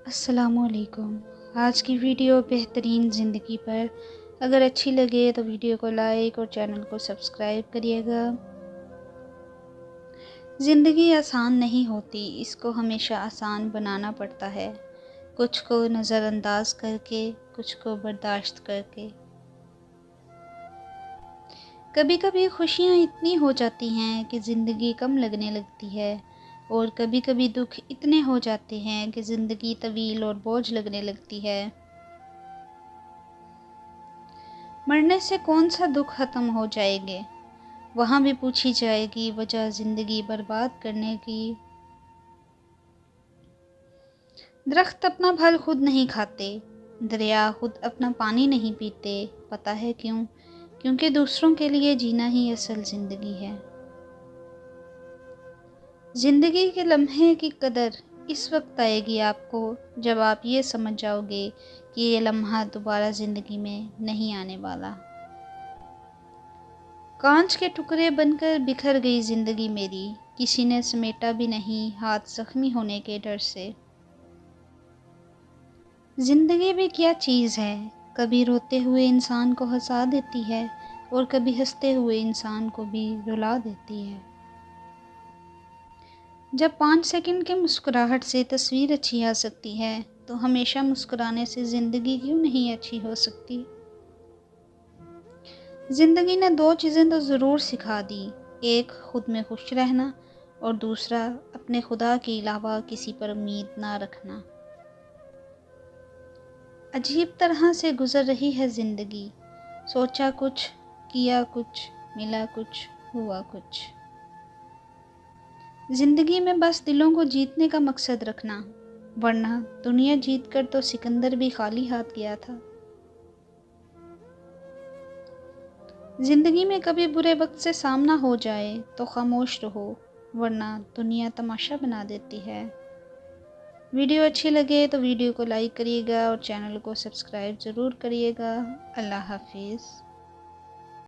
السلام علیکم۔ آج کی ویڈیو بہترین زندگی پر۔ اگر اچھی لگے تو ویڈیو کو لائک اور چینل کو سبسکرائب کریے گا۔ زندگی آسان نہیں ہوتی، اس کو ہمیشہ آسان بنانا پڑتا ہے، کچھ کو نظر انداز کر کے، کچھ کو برداشت کر کے۔ کبھی کبھی خوشیاں اتنی ہو جاتی ہیں کہ زندگی کم لگنے لگتی ہے، اور کبھی کبھی دکھ اتنے ہو جاتے ہیں کہ زندگی طویل اور بوجھ لگنے لگتی ہے۔ مرنے سے کون سا دکھ ختم ہو جائے گے؟ وہاں بھی پوچھی جائے گی وجہ زندگی برباد کرنے کی۔ درخت اپنا پھل خود نہیں کھاتے، دریا خود اپنا پانی نہیں پیتے۔ پتہ ہے کیوں؟ کیونکہ دوسروں کے لیے جینا ہی اصل زندگی ہے۔ زندگی کے لمحے کی قدر اس وقت آئے گی آپ کو جب آپ یہ سمجھ جاؤ گے کہ یہ لمحہ دوبارہ زندگی میں نہیں آنے والا۔ کانچ کے ٹکڑے بن کر بکھر گئی زندگی میری، کسی نے سمیٹا بھی نہیں ہاتھ زخمی ہونے کے ڈر سے۔ زندگی بھی کیا چیز ہے، کبھی روتے ہوئے انسان کو ہنسا دیتی ہے اور کبھی ہنستے ہوئے انسان کو بھی رلا دیتی ہے۔ جب 5 سیکنڈ کے مسکراہٹ سے تصویر اچھی آ سکتی ہے تو ہمیشہ مسکرانے سے زندگی کیوں نہیں اچھی ہو سکتی؟ زندگی نے 2 چیزیں تو ضرور سکھا دی، ایک خود میں خوش رہنا اور دوسرا اپنے خدا کے علاوہ کسی پر امید نہ رکھنا۔ عجیب طرح سے گزر رہی ہے زندگی، سوچا کچھ، کیا کچھ، ملا کچھ، ہوا کچھ۔ زندگی میں بس دلوں کو جیتنے کا مقصد رکھنا، ورنہ دنیا جیت کر تو سکندر بھی خالی ہاتھ گیا تھا۔ زندگی میں کبھی برے وقت سے سامنا ہو جائے تو خاموش رہو، ورنہ دنیا تماشا بنا دیتی ہے۔ ویڈیو اچھی لگے تو ویڈیو کو لائک کریے گا اور چینل کو سبسکرائب ضرور کریے گا۔ اللہ حافظ۔